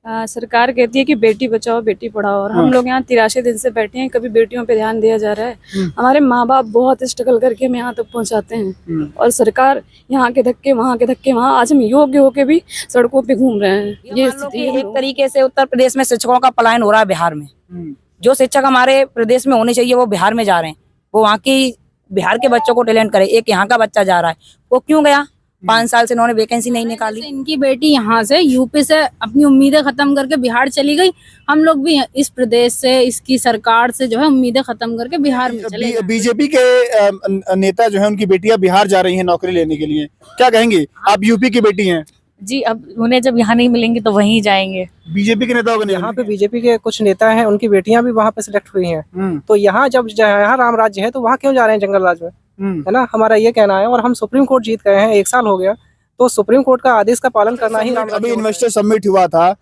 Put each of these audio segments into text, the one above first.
सरकार कहती है कि बेटी बचाओ बेटी पढ़ाओ, और हम लोग यहाँ 83 दिन से बैठे हैं, कभी बेटियों पे ध्यान दिया जा रहा है। हमारे माँ बाप बहुत स्ट्रगल करके हमें यहाँ तक पहुँचाते हैं, और सरकार यहाँ के धक्के वहाँ, आज हम योग्य होके भी सड़कों पे घूम रहे हैं। ये स्थिति है। एक तरीके से उत्तर प्रदेश में शिक्षकों का पलायन हो रहा है बिहार में। जो शिक्षक हमारे प्रदेश में होने चाहिए वो बिहार में जा रहे हैं। वो वहाँ की बिहार के बच्चों को टैलेंट करे। एक यहाँ का बच्चा जा रहा है, वो क्यों गया? 5 साल से इन्होंने वैकेंसी नहीं निकाली। इनकी बेटी यहाँ से यूपी से अपनी उम्मीदें खत्म करके बिहार चली गई। हम लोग भी इस प्रदेश से, इसकी सरकार से जो है उम्मीदें खत्म करके बिहार में चले गए। बीजेपी के नेता जो है उनकी बेटियां बिहार जा रही हैं नौकरी लेने के लिए, क्या कहेंगे? आप यूपी की बेटी हैं जी, अब उन्हें जब यहाँ नहीं मिलेंगे तो वहीं जाएंगे। बीजेपी के नेताओं को यहाँ पे बीजेपी के कुछ नेता हैं, उनकी बेटियां भी वहाँ पे सिलेक्ट हुई हैं। तो यहाँ जब यहाँ राम राज्य है तो वहाँ क्यों जा रहे हैं जंगल राज में, है ना? हमारा ये कहना है। और हम सुप्रीम कोर्ट जीत गए हैं, 1 साल हो गया, तो सुप्रीम कोर्ट का आदेश का पालन करना ही राम राज्य। अभी इन्वेस्टर समिट हुआ था,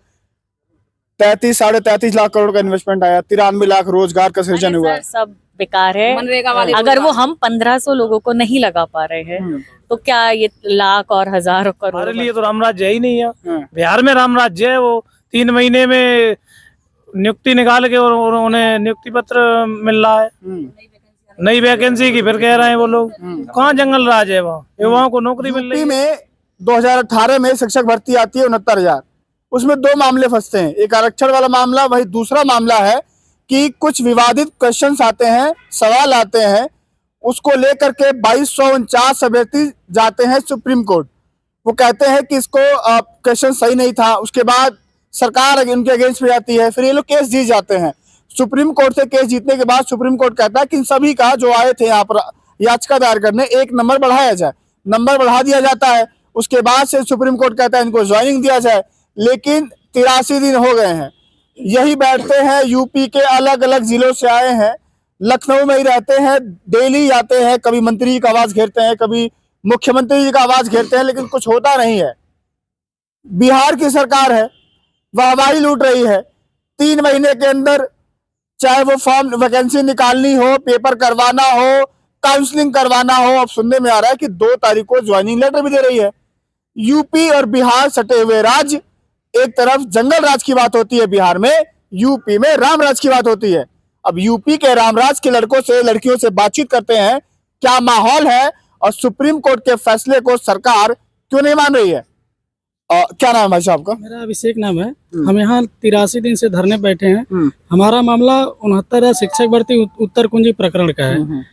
साढ़े 33 लाख करोड़ का इन्वेस्टमेंट आया, 93 लाख रोजगार का सृजन हुआ। सब बेकार है। मनरेगा वाले अगर वो हम 1500 लोगों को नहीं लगा पा रहे हैं तो क्या ये लाख और हजार करोड़? हमारे लिए तो राम राज्य ही नहीं है। बिहार में राम राज्य है। वो 3 महीने में नियुक्ति निकाल के और उन्हें नियुक्ति पत्र मिल रहा है। नई वैकेंसी की फिर कह रहे हैं वो लोग। कहाँ जंगल राज है? वहाँ युवाओं को नौकरी मिल रही है। में 2018 में शिक्षक भर्ती आती है 69,000। उसमें 2 मामले फंसते हैं, एक आरक्षण वाला मामला, वही दूसरा मामला है कि कुछ विवादित क्वेश्चंस आते हैं, सवाल आते हैं, उसको लेकर के 2249 अभ्यर्थी जाते हैं सुप्रीम कोर्ट। वो कहते हैं कि इसको क्वेश्चन सही नहीं था, उसके बाद सरकार उनके अगेंस्ट में जाती है, फिर ये लोग केस जीत जाते हैं। सुप्रीम कोर्ट से केस जीतने के बाद सुप्रीम कोर्ट कहता है कि इन सभी का जो आए थे यहाँ पर याचिका दायर करने, 1 नंबर बढ़ाया जाए। नंबर बढ़ा दिया जाता है। उसके बाद से सुप्रीम कोर्ट कहता है इनको ज्वाइनिंग दिया जाए। लेकिन 83 दिन हो गए हैं, यही बैठते हैं। यूपी के अलग अलग जिलों से आए हैं, लखनऊ में ही रहते हैं, डेली जाते हैं, कभी मंत्री जी का आवाज घेरते हैं, कभी मुख्यमंत्री जी का आवाज घेरते हैं, लेकिन कुछ होता नहीं है। बिहार की सरकार है, वाहवाही लूट रही है। 3 महीने के अंदर चाहे वो फॉर्म वैकेंसी निकालनी हो, पेपर करवाना हो, काउंसलिंग करवाना हो, अब सुनने में आ रहा है कि 2 तारीख को ज्वाइनिंग लेटर भी दे रही है। यूपी और बिहार सटे हुए राज्य, एक तरफ जंगल राज की बात होती है बिहार में, यूपी में राम राज की बात होती है। अब यूपी के रामराज के लड़कों से, लड़कियों से बातचीत करते हैं, क्या माहौल है और सुप्रीम कोर्ट के फैसले को सरकार क्यों नहीं मान रही है? क्या नाम है भाई साहब का? मेरा अभिषेक नाम है। हम यहाँ 83 दिन से धरने बैठे हैं। हमारा मामला 69 शिक्षक भर्ती उत्तर कुंजी प्रकरण का है,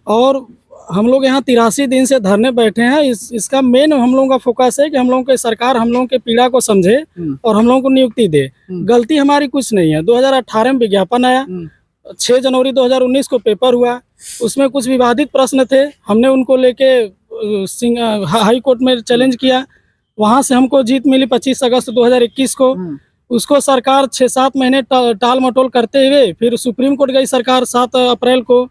और हम लोग यहाँ 83 दिन से धरने बैठे हैं। इसका मेन हम लोगों का फोकस है कि हम लोगों की सरकार हम लोगों के पीड़ा को समझे और हम लोगों को नियुक्ति दे। गलती हमारी कुछ नहीं है। 2018 में विज्ञापन आया, 6 जनवरी 2019 को पेपर हुआ, उसमें कुछ विवादित प्रश्न थे। हमने उनको लेके हाई कोर्ट में चैलेंज किया, वहां से हमको जीत मिली 25 अगस्त 2021 को। उसको सरकार 6-7 महीने टाल मटोल करते हुए फिर सुप्रीम कोर्ट गई सरकार 7 अप्रैल को।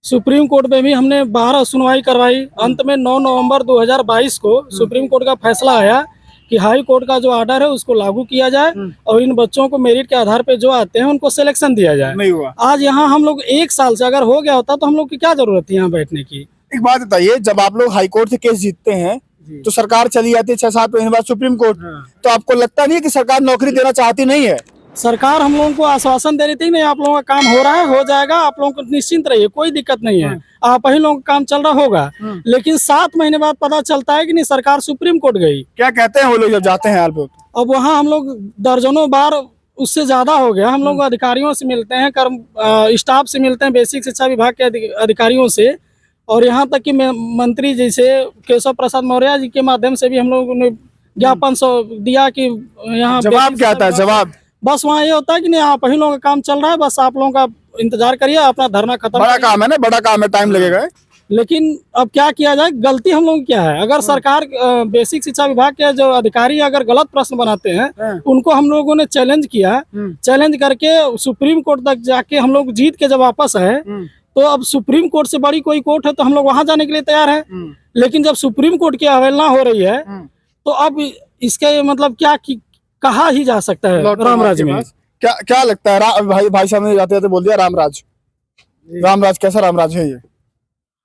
सुप्रीम कोर्ट में भी हमने 12 सुनवाई करवाई। अंत में 9 नवंबर 2022 को सुप्रीम कोर्ट का फैसला आया कि हाई कोर्ट का जो ऑर्डर है उसको लागू किया जाए और इन बच्चों को मेरिट के आधार पे जो आते हैं उनको सिलेक्शन दिया जाए। नहीं हुआ। आज यहाँ हम लोग 1 साल से अगर हो गया होता तो हम लोग की क्या जरूरत थी यहाँ बैठने की? एक बात बताइए, जब आप लोग हाई कोर्ट से केस जीतते हैं तो सरकार चली जाती है 6-7 महीने बाद सुप्रीम कोर्ट, तो आपको लगता नहीं है कि सरकार नौकरी देना चाहती नहीं है? सरकार हम लोगों को आश्वासन दे रही थी नहीं आप लोगों का काम हो रहा है, हो जाएगा, आप लोगों को निश्चिंत रहिए, कोई दिक्कत नहीं है, आप ही लोगों का काम चल रहा होगा। लेकिन 7 महीने बाद पता चलता है कि नहीं, सरकार सुप्रीम कोर्ट गई। क्या कहते हैं वो लोग जब जाते हैं हाल पे? अब वहाँ हम लोग दर्जनों बार, उससे ज्यादा हो गया, हम लोग अधिकारियों से मिलते हैं, स्टाफ से मिलते हैं, बेसिक शिक्षा विभाग के अधिकारियों से, और यहाँ तक कि मंत्री जैसे केशव प्रसाद मौर्य जी के माध्यम से भी हम लोगों ने ज्ञापन दिया कि यहाँ जवाब क्या आता है? जवाब बस वहाँ ये होता है कि नहीं आप ही लोगों का काम चल रहा है, बस आप लोगों का इंतजार करिए, अपना धरना खत्म। बड़ा काम है ना, बड़ा काम है, टाइम लगेगा। लेकिन अब क्या किया जाए, गलती हम लोगों की क्या है? अगर सरकार बेसिक शिक्षा विभाग के जो अधिकारी अगर गलत प्रश्न बनाते हैं उनको हम लोगों ने चैलेंज किया, चैलेंज करके सुप्रीम कोर्ट तक जाके हम लोग जीत के जब वापस आए, तो अब सुप्रीम कोर्ट से बड़ी कोई कोर्ट है तो हम लोग वहां जाने के लिए तैयार है। लेकिन जब सुप्रीम कोर्ट की अवहेलना हो रही है तो अब इसके मतलब क्या कहा ही जा सकता है रामराज में? क्या लगता है? भाई साहब ने जाते बोल दिया रामराज कैसा रामराज है ये?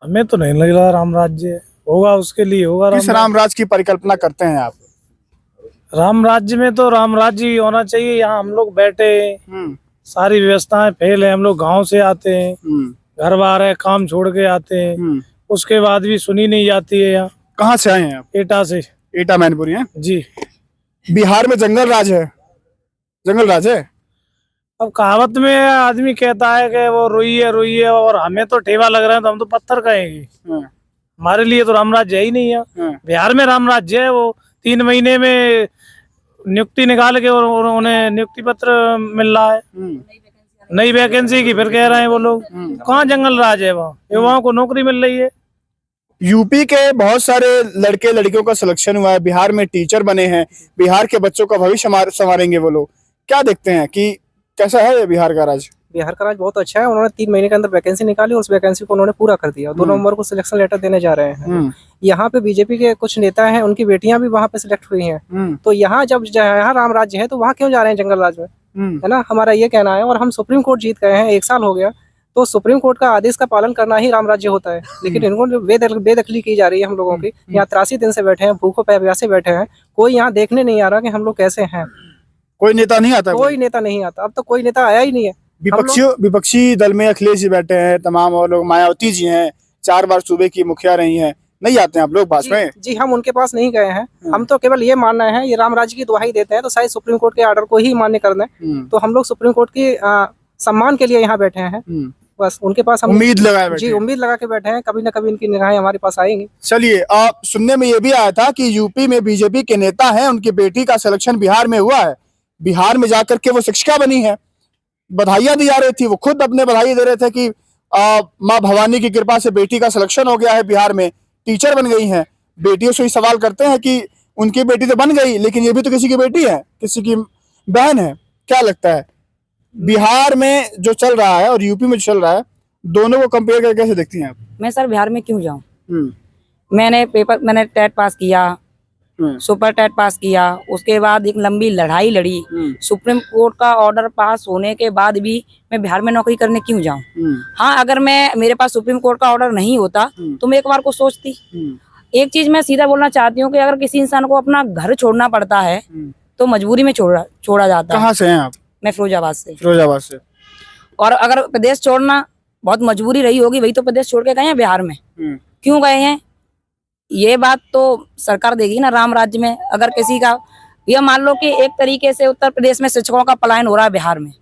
हमें तो नहीं लग रहा रामराज्य होगा, उसके लिए होगा। किस रामराज की परिकल्पना करते हैं आप? राम राज्य में तो राम राज्य ही होना चाहिए। यहाँ हम लोग बैठे हैं, सारी व्यवस्थाएं फेल है। हम लोग गांव से आते हैं, घर बार है, काम छोड़ के आते हैं, उसके बाद भी सुनी नहीं जाती है। यहाँ कहाँ से आए हैं आप? एटा से। एटा मैनपुरी है जी। बिहार में जंगल राज है, जंगल राज है। अब कहावत में आदमी कहता है कि वो रोई है, और हमें तो ठेवा लग रहा है तो हम तो पत्थर कहेंगे। हमारे लिए तो राम राज्य है ही नहीं है। बिहार में राम राज्य है, वो 3 महीने में नियुक्ति निकाल के और उन्हें नियुक्ति पत्र मिल रहा है। नई वैकेंसी की फिर कह रहे हैं वो लोग। कहाँ जंगल राज है? वहाँ युवाओं को नौकरी मिल रही है। यूपी के बहुत सारे लड़के लड़कियों का सिलेक्शन हुआ है, बिहार में टीचर बने हैं, बिहार के बच्चों का भविष्य संवारेंगे वो लोग। क्या देखते हैं कि कैसा है ये बिहार का राज? बिहार का राज बहुत अच्छा है। उन्होंने 3 महीने के अंदर वैकेंसी निकाली और उस वैकेंसी को उन्होंने पूरा कर दिया। 2 नवंबर को सिलेक्शन लेटर देने जा रहे हैं। यहाँ पे बीजेपी के कुछ नेता हैं, उनकी बेटियां भी वहाँ पे सिलेक्ट हुई हैं। तो यहाँ जब यहाँ राम राज्य है तो वहाँ क्यों जा रहे हैं जंगल राज में, है ना? हमारा ये कहना है। और हम सुप्रीम कोर्ट जीत गए हैं, 1 साल हो गया। तो सुप्रीम कोर्ट का आदेश का पालन करना ही राम राज्य होता है। लेकिन इनको बेदखली की जा रही है हम लोगों की। यहाँ 83 दिन से बैठे हैं, भूखों प्यासे बैठे हैं। कोई यहाँ देखने नहीं आ रहा कि हम लोग कैसे हैं। कोई नेता नहीं आता? कोई नेता नहीं आता। अब तो कोई नेता आया ही नहीं है। विपक्षी दल में अखिलेश जी बैठे हैं, तमाम और लोग, मायावती जी हैं, 4 बार सूबे की मुखिया रही हैं, नहीं आते हैं आप लोग पास में? जी, हम उनके पास नहीं गए हैं। हम तो केवल ये मानना है, ये राम राज्य की दुहाई देते हैं तो शायद सुप्रीम कोर्ट के ऑर्डर को ही मान्य कर दें। तो हम लोग सुप्रीम कोर्ट की सम्मान के लिए यहाँ बैठे हैं। बस उनके पास हम उम्मीद लगाए बैठे। जी, उम्मीद लगा के बैठे हैं। कभी न कभी इनकी निगाहें हमारे पास आएंगी। चलिए, सुनने में ये भी आया था कि यूपी में बीजेपी के नेता हैं, उनकी बेटी का सिलेक्शन बिहार में हुआ है। बिहार में जाकर के वो शिक्षिका बनी है, बधाइयां दी जा रही थी। वो खुद अपने बधाई दे रहे थे कि माँ भवानी की कृपा से बेटी का सिलेक्शन हो गया है, बिहार में टीचर बन गई हैं। बेटियों से ही सवाल करते हैं कि उनकी बेटी तो बन गई, लेकिन ये भी तो किसी की बेटी है, किसी की बहन है। क्या लगता है बिहार में जो चल रहा है और यूपी में जो चल रहा है, दोनों को कंपेयर करके कैसे देखती हैं आप? मैं सर बिहार में क्यों जाऊं? मैंने टेट पास किया, सुपर टेट पास किया, उसके बाद एक लंबी लड़ाई लड़ी। सुप्रीम कोर्ट का ऑर्डर पास होने के बाद भी मैं बिहार में नौकरी करने क्यों जाऊं? हाँ, अगर मेरे पास सुप्रीम कोर्ट का ऑर्डर नहीं होता तो मैं एक बार को सोचती। एक चीज मैं सीधा बोलना चाहती हूँ कि अगर किसी इंसान को अपना घर छोड़ना पड़ता है तो मजबूरी में छोड़ा जाता है। कहाँ से हैं आप? मैं फिरोजाबाद से। फिरोजाबाद से। और अगर प्रदेश छोड़ना बहुत मजबूरी रही होगी, वही तो प्रदेश छोड़ के गए हैं बिहार में। क्यों गए हैं ये बात तो सरकार देगी ना। राम राज्य में अगर किसी का, यह मान लो कि एक तरीके से उत्तर प्रदेश में शिक्षकों का पलायन हो रहा है बिहार में।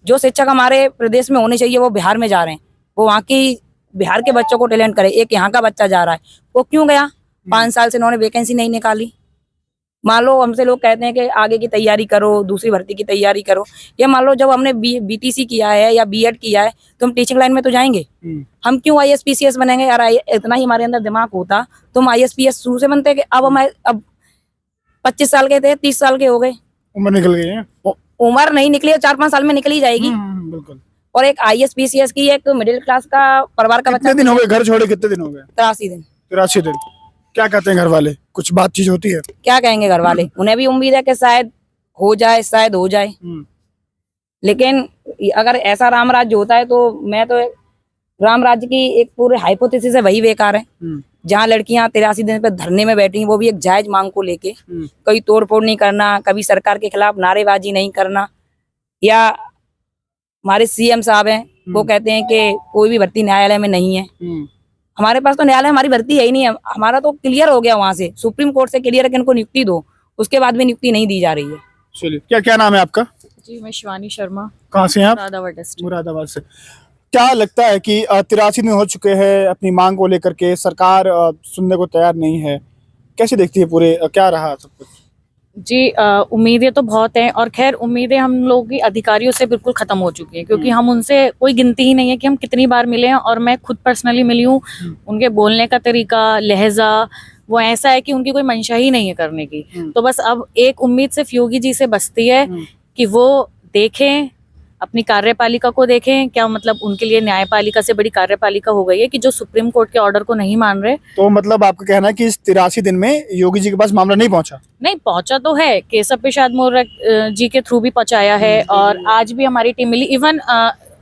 जो शिक्षक हमारे प्रदेश में होने चाहिए वो बिहार में जा रहे हैं। वो वहाँ की बिहार के बच्चों को टैलेंट करे। एक यहाँ का बच्चा जा रहा है, वो क्यों गया? 5 साल से उन्होंने वैकेंसी नहीं निकाली। मान लो हमसे लोग कहते हैं कि आगे की तैयारी करो, दूसरी भर्ती की तैयारी करो। ये मान लो जब हमने बीटीसी किया है या बीएड किया है तो हम टीचिंग लाइन में तो जाएंगे। हम क्यों आईएएस पीसीएस बनेंगे? यार इतना ही हमारे अंदर दिमाग होता तो हम आईएएस पीएस शुरू से बनते। कि अब 25 साल के थे, 30 साल के हो गए, उम्र निकल गई है। उम्र नहीं निकली, 4-5 साल में निकली जाएगी। बिल्कुल। और एक आईएएस पीसीएस की एक मिडिल क्लास का परिवार का बच्चा। कितने दिन हो गए घर छोड़े? कितने दिन हो गए? 83 दिन। 83 दिन। क्या कहते हैं घर वाले? कुछ बातचीत होती है? क्या कहेंगे घर वाले? उन्हें भी उम्मीद है कि शायद हो जाए, शायद हो जाए। लेकिन अगर ऐसा राम राज्य होता है तो मैं तो राम राज्य की एक पूरे हाइपोथेसिस है, वही बेकार है। जहाँ लड़कियां 83 दिन पे धरने में बैठी, वो भी एक जायज मांग को लेके। कोई तोड़फोड़ नहीं करना, कभी सरकार के खिलाफ नारेबाजी नहीं करना। या हमारे सीएम साहब हैं, वो कहते हैं कि कोई भी भर्ती न्यायालय में नहीं है। हमारे पास तो न्यायालय, हमारी भर्ती है ही नहीं है। हमारा तो क्लियर हो गया वहां से, सुप्रीम कोर्ट से क्लियर है कि इनको नियुक्ति दो, उसके बाद भी नियुक्ति नहीं दी जा रही है। चलिए, क्या नाम है आपका? जी, मैं शिवानी शर्मा। कहाँ से हैं आप? मुरादाबाद डिस्ट्रिक्ट। मुरादाबाद से। क्या लगता है कि 83 दिन हो चुके हैं, अपनी मांग को लेकर के सरकार सुनने को तैयार नहीं है, कैसे देखती है पूरे, क्या रहा सब कुछ? जी, उम्मीदें तो बहुत हैं, और खैर उम्मीदें हम लोग की अधिकारियों से बिल्कुल खत्म हो चुकी हैं, क्योंकि हम उनसे कोई गिनती ही नहीं है कि हम कितनी बार मिले हैं। और मैं खुद पर्सनली मिली हूँ। उनके बोलने का तरीका, लहजा, वो ऐसा है कि उनकी कोई मंशा ही नहीं है करने की। तो बस अब एक उम्मीद सिर्फ योगी जी से बचती है कि वो देखें, अपनी कार्यपालिका को देखें। क्या मतलब उनके लिए न्यायपालिका से बड़ी कार्यपालिका हो गई है कि जो सुप्रीम कोर्ट के ऑर्डर को नहीं मान रहे। तो मतलब आपका कहना है कि इस 83 दिन में योगी जी के पास मामला नहीं पहुंचा? नहीं पहुंचा तो है, केशव प्रसाद मौर्य जी के थ्रू भी पहुंचाया है। और आज भी हमारी टीम मिली, इवन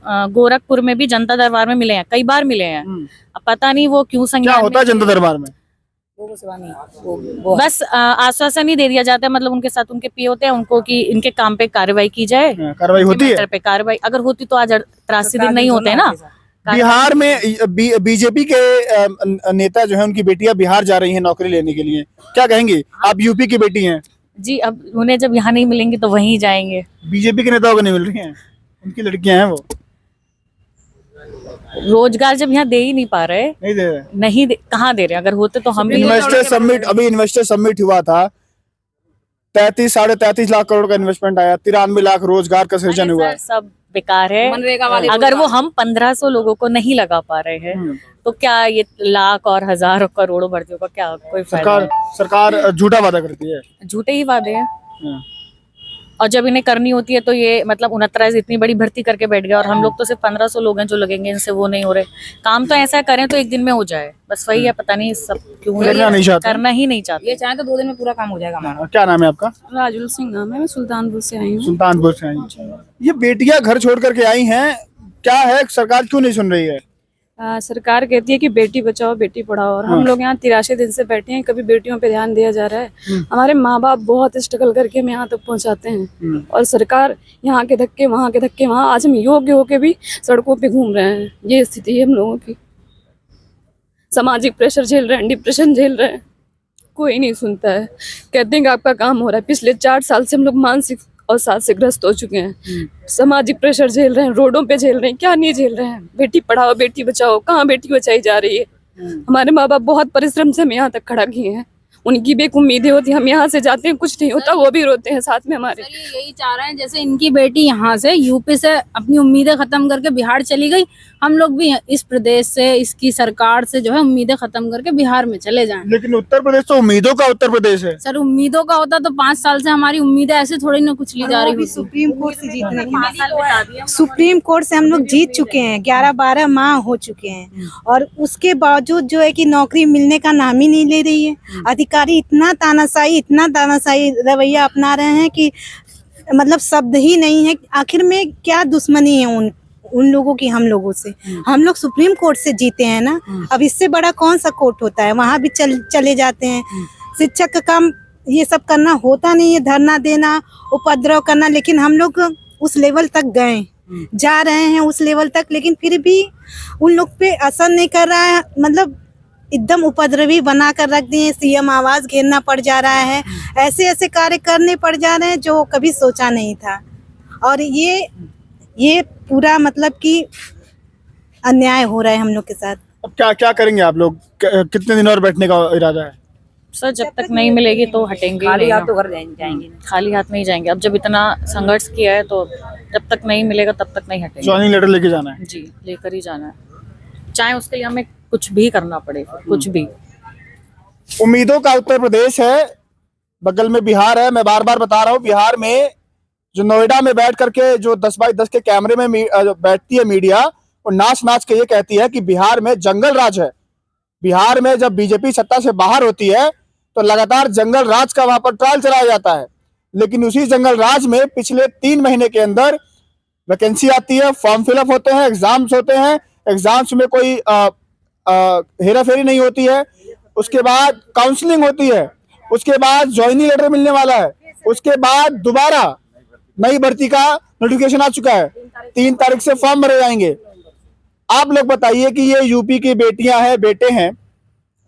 गोरखपुर में भी जनता दरबार में मिले हैं, कई बार मिले हैं। अब पता नहीं वो क्यों संज्ञान क्या होता है जनता दरबार में? बस आश्वासन ही दे दिया जाता है, मतलब उनके साथ उनके पीए होते हैं उनको कि इनके काम पे कार्रवाई की जाए। कार्रवाई होती है? मैटर पे कार्रवाई अगर होती तो आज 83 दिन नहीं होते ना। बिहार में बीजेपी के नेता जो है उनकी बेटियां बिहार जा रही हैं नौकरी लेने के लिए, क्या कहेंगी? आप यूपी की बेटी हैं। जी, अब उन्हें जब यहाँ नहीं मिलेंगे तो वहीं जाएंगे। बीजेपी के नेताओं को नहीं मिल रही हैं, उनकी लड़कियां हैं वो रोजगार जब यहाँ दे ही नहीं पा रहे, नहीं दे रहे। कहाँ दे रहे? अगर होते तो हम भी इन्वेस्टर समिट, अभी इन्वेस्टर समिट हुआ था, 33-33.5 लाख करोड़ का इन्वेस्टमेंट आया, 93 लाख रोजगार का सृजन हुआ। सब बेकार है। मनरेगा वाले अगर वो हम 1500 लोगों को नहीं लगा पा रहे हैं तो क्या ये लाख और हजार और करोड़ों भर्तियों का क्या कोई फायदा? सरकार झूठा वादा करती है, झूठे ही वादे हैं। और जब इन्हें करनी होती है तो ये मतलब 69 इतनी बड़ी भर्ती करके बैठ गया और हम लोग तो सिर्फ 1500 लोग हैं जो लगेंगे, इनसे वो नहीं हो रहे। काम तो ऐसा करें तो एक दिन में हो जाए, बस वही है। पता नहीं सब क्यों करना ही नहीं चाहते। ये चाहे तो 2 दिन में पूरा काम हो जाएगा हमारा। क्या नाम है आपका? राजुल सिंह नाम है, मैं सुल्तानपुर से आई हूँ। सुल्तानपुर से आई हैं। ये बेटियां घर छोड़ करके आई हैं, क्या है सरकार क्यों नहीं सुन रही है? सरकार कहती है कि बेटी बचाओ बेटी पढ़ाओ, और हम लोग यहाँ 83 दिन से बैठे हैं, कभी बेटियों पे ध्यान दिया जा रहा है। हमारे माँ बाप बहुत स्ट्रगल करके हमें यहाँ तक पहुँचाते हैं, और सरकार यहाँ के धक्के वहाँ के धक्के वहाँ, आज हम योग्य होके भी सड़कों पे घूम रहे हैं। ये स्थिति है हम लोगों की। सामाजिक प्रेशर झेल रहे हैं, डिप्रेशन झेल रहे हैं, कोई नहीं सुनता है। कहते हैं कि आपका काम हो रहा है। पिछले 4 साल से हम लोग मानसिक अवसाद से ग्रस्त हो चुके हैं। सामाजिक प्रेशर झेल रहे हैं, रोडों पे झेल रहे हैं, क्या नहीं झेल रहे हैं। बेटी पढ़ाओ बेटी बचाओ, कहाँ बेटी बचाई जा रही है? हमारे माँ बाप बहुत परिश्रम से हमें यहाँ तक खड़ा किए हैं, उनकी भी एक उम्मीदें होती हैं। हम यहाँ से जाते हैं, कुछ नहीं होता, वो भी रोते हैं साथ में हमारे। यही चाह रहे हैं, जैसे इनकी बेटी यहाँ से यूपी से अपनी उम्मीदें खत्म करके बिहार चली गई, हम लोग भी इस प्रदेश से, इसकी सरकार से जो है उम्मीदें खत्म करके बिहार में चले जाएं। लेकिन उत्तर प्रदेश तो उम्मीदों का उत्तर प्रदेश है। सर उम्मीदों का होता तो 5 साल से हमारी उम्मीदें ऐसे थोड़ी ना कुछ ली जा रही होती। सुप्रीम कोर्ट से जीतने सुप्रीम कोर्ट से हम लोग जीत चुके हैं, 11-12 माह हो चुके हैं, और उसके बावजूद जो है कि नौकरी मिलने का नाम ही नहीं ले रही है। अधिकारी इतना तानाशाही रवैया अपना रहे हैं कि मतलब शब्द ही नहीं है। आखिर में क्या दुश्मनी है उन लोगों की हम लोगों से? हम लोग सुप्रीम कोर्ट से जीते हैं ना, अब इससे बड़ा कौन सा कोर्ट होता है? वहां भी चले जाते हैं। शिक्षक का काम ये सब करना होता नहीं है, धरना देना, उपद्रव करना, लेकिन हम लोग उस लेवल तक गए, जा रहे हैं उस लेवल तक, लेकिन फिर भी उन लोग पे असर नहीं कर रहा है। मतलब एकदम उपद्रवी बना कर रख दिए। सीएम आवास घेरना पड़ जा रहा है, ऐसे कार्य करने पड़ जा रहे हैं जो कभी सोचा नहीं था। और ये पूरा मतलब कि अन्याय हो रहा है हम लोग के साथ। अब क्या करेंगे आप लोग? कितने दिन और बैठने का इरादा है? सर जब तक नहीं मिलेगी तो हटेंगे खाली ही हाथ नहीं। तो घर जाएंगे, खाली हाथ नहीं जाएंगे। अब जब इतना संघर्ष किया है तो जब तक नहीं मिलेगा तब तक नहीं हटेंगे। ज्वाइनिंग लेटर लेके जाना है? जी, लेकर ही जाना है, चाहे उसके लिए हमें कुछ भी करना पड़े, कुछ भी। उम्मीदों का उत्तर प्रदेश है, बगल में बिहार है। मैं बार बार बता रहा हूँ, बिहार में जो नोएडा में बैठ करके जो 10x10 के कैमरे में बैठती है मीडिया, और नाच के ये कहती है कि बिहार में जंगल राज है। बिहार में जब बीजेपी सत्ता से बाहर होती है तो लगातार जंगल राज का वहां पर ट्रायल चलाया जाता है। लेकिन उसी जंगल राज में पिछले 3 महीने के अंदर वैकेंसी आती है, फॉर्म फिलअप होते हैं, एग्जाम्स होते हैं, एग्जाम्स में कोई हेरा फेरी नहीं होती है, उसके बाद काउंसलिंग होती है, उसके बाद ज्वाइनिंग लेटर मिलने वाला है, उसके बाद दोबारा नई भर्ती का नोटिफिकेशन आ चुका है। 3 तारीख से फॉर्म भरे जाएंगे। आप लोग बताइए कि ये यूपी की बेटियां हैं, बेटे हैं,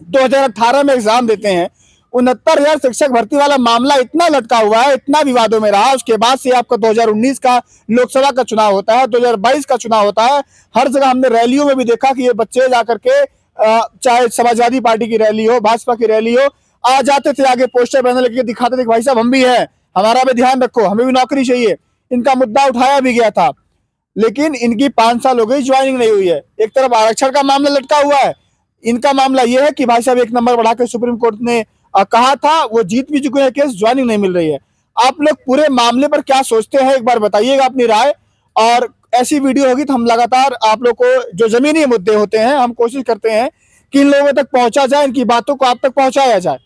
2018 में एग्जाम देते हैं, 69,000 शिक्षक भर्ती वाला मामला इतना लटका हुआ है, इतना विवादों में रहा। उसके बाद से आपका 2019 का लोकसभा का चुनाव होता है, 2022 का चुनाव होता है। हर जगह हमने रैलियों में भी देखा कि ये बच्चे जाकर के चाहे समाजवादी पार्टी की रैली हो, भाजपा की रैली हो, आ जाते थे, आगे पोस्टर बैनर लेके दिखाते थे भाई साहब हम भी हैं, हमारा भी ध्यान रखो, हमें भी नौकरी चाहिए। इनका मुद्दा उठाया भी गया था, लेकिन इनकी 5 साल हो गई, ज्वाइनिंग नहीं हुई है। एक तरफ आरक्षण का मामला लटका हुआ है, इनका मामला यह है कि भाई साहब 1 नंबर बढ़ा के सुप्रीम कोर्ट ने कहा था, वो जीत भी चुके हैं केस, ज्वाइनिंग नहीं मिल रही है। आप लोग पूरे मामले पर क्या सोचते हैं, एक बार बताइएगा अपनी राय। और ऐसी वीडियो होगी तो हम लगातार आप लोग को जो जमीनी मुद्दे होते हैं, हम कोशिश करते हैं कि इन लोगों तक पहुंचा जाए, इनकी बातों को आप तक पहुंचाया जाए।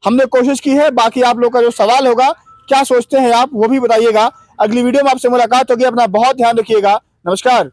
हमने कोशिश की है। बाकी आप लोग का जो सवाल होगा, क्या सोचते हैं आप, वो भी बताइएगा। अगली वीडियो में आपसे मुलाकात होगी। अपना बहुत ध्यान रखिएगा। नमस्कार।